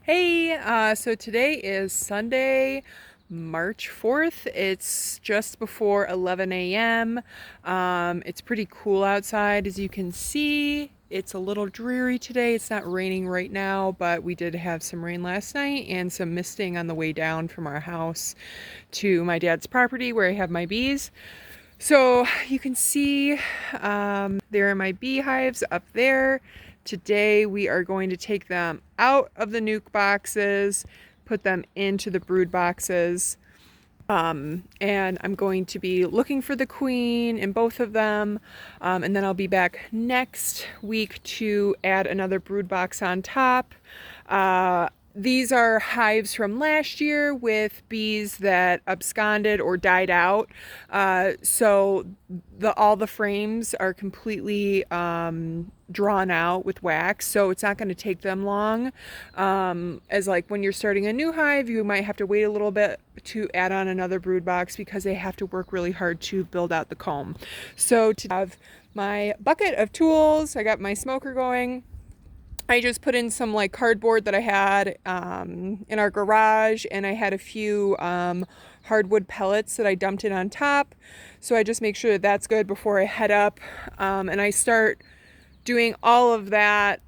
Hey, so today is Sunday, March 4th. It's just before 11 a.m. It's pretty cool outside, as you can see. It's a little dreary today. It's not raining right now, but we did have some rain last night and some misting on the way down from our house to my dad's property where I have my bees. So you can see there are my beehives up there. Today we are going to take them out of the nuke boxes, put them into the brood boxes. And I'm going to be looking for the queen in both of them. And then I'll be back next week to add another brood box on top. These are hives from last year with bees that absconded or died out. So all the frames are completely drawn out with wax, so it's not going to take them long. As like when you're starting a new hive, you might have to wait a little bit to add on another brood box because they have to work really hard to build out the comb. So to have my bucket of tools, I got my smoker going. I just put in some like cardboard that I had in our garage, and I had a few hardwood pellets that I dumped in on top. So I just make sure that that's good before I head up, and I start doing all of that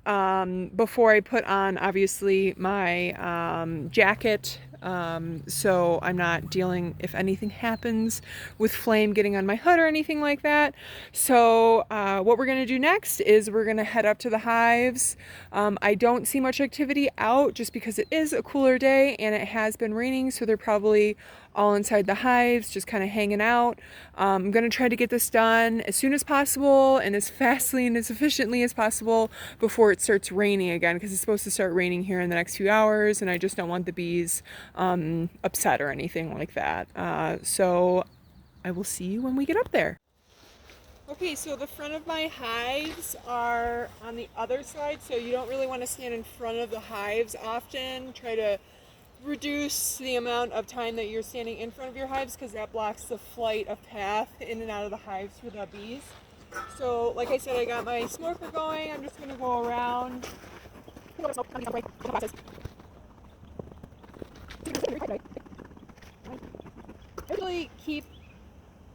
before I put on obviously my jacket, so I'm not dealing if anything happens with flame getting on my hood or anything like that. So what we're going to do next is we're going to head up to the hives. I don't see much activity out just because it is a cooler day and it has been raining, so they're probably all inside the hives just kind of hanging out. I'm going to try to get this done as soon as possible and as fastly and as efficiently as possible before it starts raining again, because it's supposed to start raining here in the next few hours and I just don't want the bees upset or anything like that. So I will see you when we get up there. Okay, so the front of my hives are on the other side, so you don't really want to stand in front of the hives often. Try to reduce the amount of time that you're standing in front of your hives because that blocks the flight of path in and out of the hives for the bees. So like I said, I got my smoker going. I'm just going to go around. I usually keep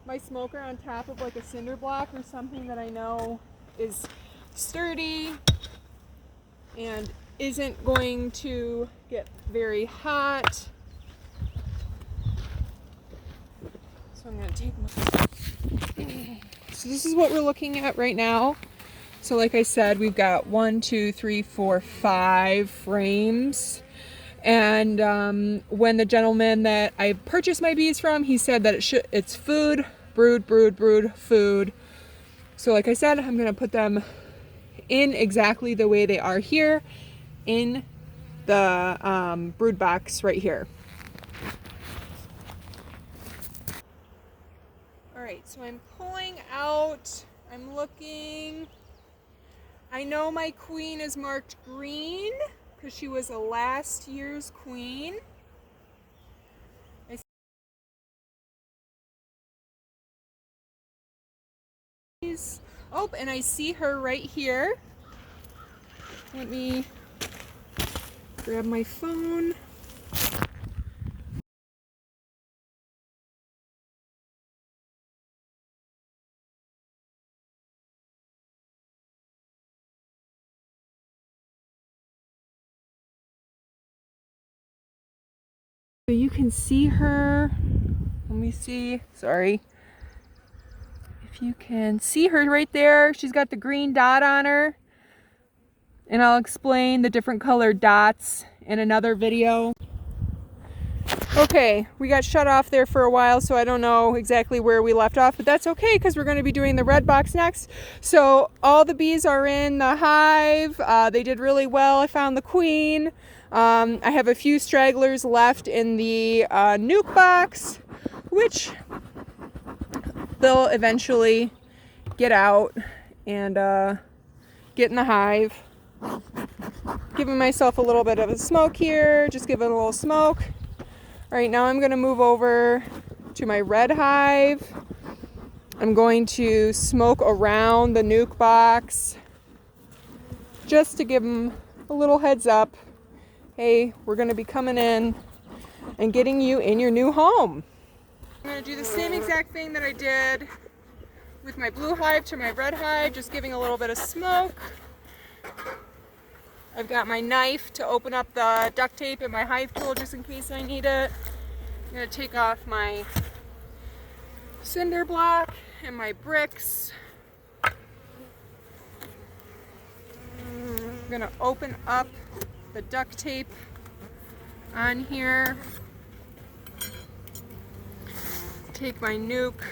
my smoker on top of like a cinder block or something that I know is sturdy and isn't going to get very hot. So I'm going to take my... So this is what we're looking at right now. So like I said, we've got 1, 2, 3, 4, 5 frames. And when the gentleman that I purchased my bees from, he said that it's food, brood, brood, brood, food. So like I said, I'm going to put them in exactly the way they are here in the brood box right here. Alright, so I'm pulling out, I'm looking. I know my queen is marked green because she was a last year's queen. Oh, and I see her right here. Let me grab my phone. So you can see her. Let me see. Sorry. If you can see her right there, she's got the green dot on her. And I'll explain the different colored dots in another video. Okay, we got shut off there for a while, so I don't know exactly where we left off, but that's okay because we're going to be doing the red box next. So all the bees are in the hive. They did really well. I found the queen. I have a few stragglers left in the nuke box, which they'll eventually get out and get in the hive. Giving myself a little bit of a smoke here, just give it a little smoke. All right, now I'm going to move over to my red hive. I'm going to smoke around the nuke box just to give them a little heads up Hey, we're gonna be coming in and getting you in your new home. I'm gonna do the same exact thing that I did with my blue hive to my red hive, just giving a little bit of smoke. I've got my knife to open up the duct tape and my hive tool just in case I need it. I'm gonna take off my cinder block and my bricks. I'm gonna open up the duct tape on here. Take my nuke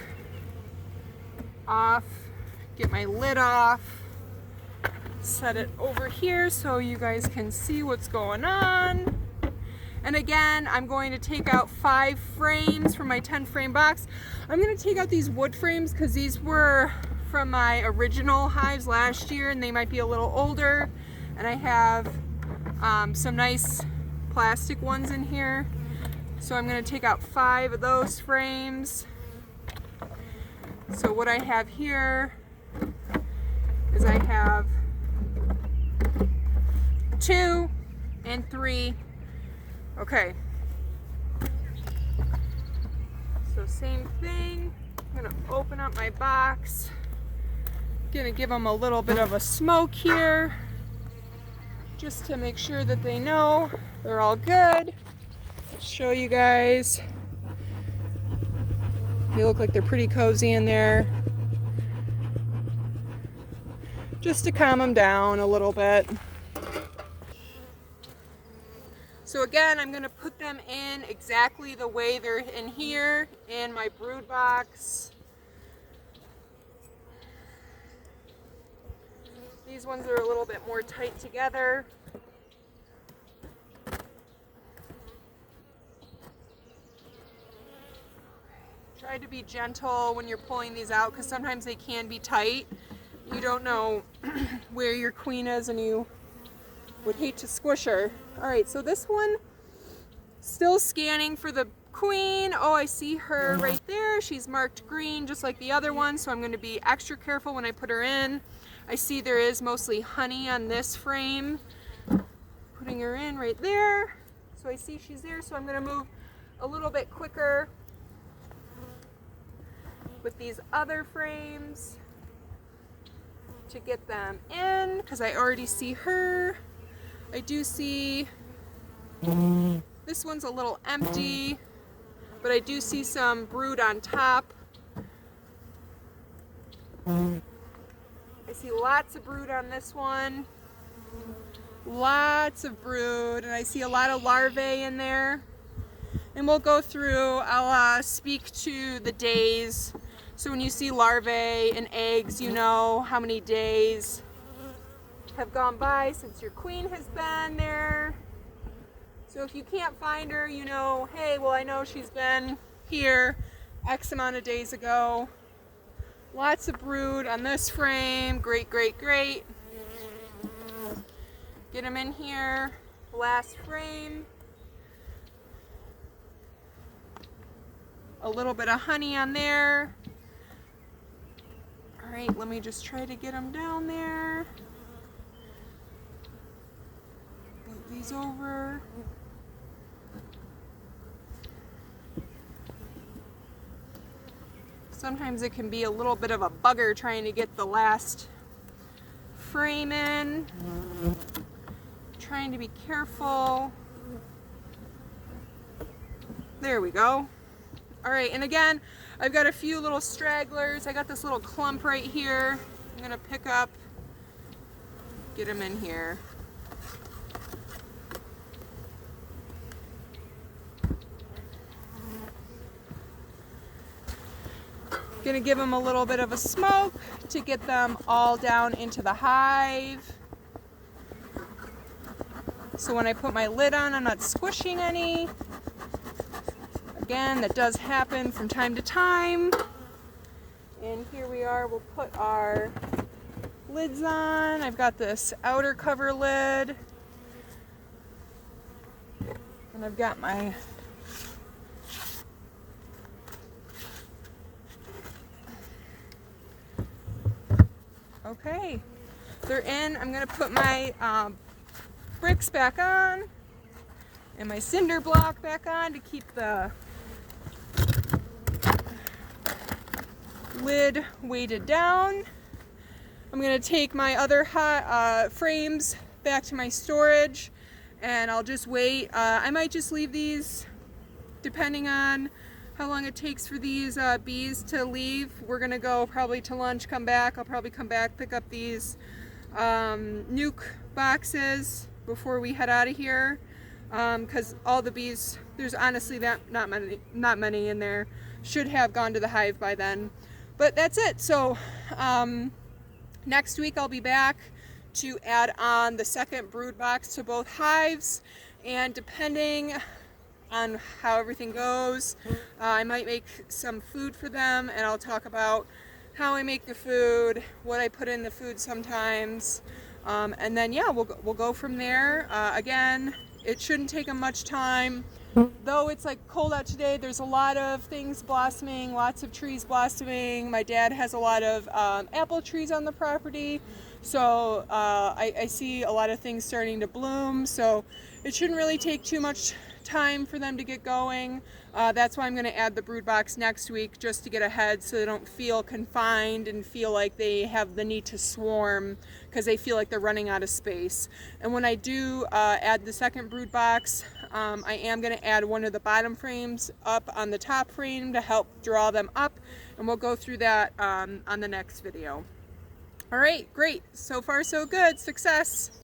off, get my lid off, set it over here so you guys can see what's going on. And again, I'm going to take out 5 frames from my 10 frame box. I'm going to take out these wood frames because these were from my original hives last year and they might be a little older. And I have some nice plastic ones in here. So I'm going to take out 5 of those frames. So what I have here is I have 2 and 3. Okay. So same thing. I'm going to open up my box. Going to give them a little bit of a smoke here, just to make sure that they know they're all good. Show you guys. They look like they're pretty cozy in there. Just to calm them down a little bit. So again, I'm going to put them in exactly the way they're in here in my brood box. These ones are a little bit more tight together. Try to be gentle when you're pulling these out because sometimes they can be tight. You don't know where your queen is and you would hate to squish her. All right, so this one, still scanning for the queen. Oh, I see her right there. She's marked green just like the other one, so I'm going to be extra careful when I put her in. I see there is mostly honey on this frame. Putting her in right there. So I see she's there, so I'm going to move a little bit quicker with these other frames to get them in because I already see her. I do see this one's a little empty, but I do see some brood on top. I see lots of brood on this one. Lots of brood, and I see a lot of larvae in there. And we'll go through, I'll speak to the days. So when you see larvae and eggs, you know how many days have gone by since your queen has been there. So if you can't find her, you know, hey, well, I know she's been here X amount of days ago. Lots of brood on this frame. Great, great, great. Get them in here. Last frame. A little bit of honey on there. All right, let me just try to get them down there. Move these over. Sometimes it can be a little bit of a bugger trying to get the last frame in. Trying to be careful. There we go. All right, and again, I've got a few little stragglers. I got this little clump right here. I'm gonna pick up, get them in here. Gonna give them a little bit of a smoke to get them all down into the hive. So when I put my lid on, I'm not squishing any. Again, that does happen from time to time. And here we are, we'll put our lids on. I've got this outer cover lid. And I've got my okay, they're in. I'm gonna put my bricks back on. And my cinder block back on to keep the lid weighted down. I'm gonna take my other frames back to my storage, and I'll just wait. I might just leave these depending on how long it takes for these bees to leave. We're gonna go probably to lunch, come back. I'll probably come back, pick up these nuke boxes before we head out of here, because all the bees, there's honestly not many in there. Should have gone to the hive by then. But that's it. So next week I'll be back to add on the second brood box to both hives, and depending on how everything goes, I might make some food for them, and I'll talk about how I make the food, what I put in the food sometimes, and then yeah, we'll go from there. Again, it shouldn't take them much time. Though it's like cold out today, there's a lot of things blossoming, lots of trees blossoming. My dad has a lot of apple trees on the property, so I see a lot of things starting to bloom, so it shouldn't really take too much time for them to get going. That's why I'm going to add the brood box next week, just to get ahead so they don't feel confined and feel like they have the need to swarm because they feel like they're running out of space. And when I do add the second brood box, I am going to add one of the bottom frames up on the top frame to help draw them up, and we'll go through that on the next video. All right, great. So far so good. Success.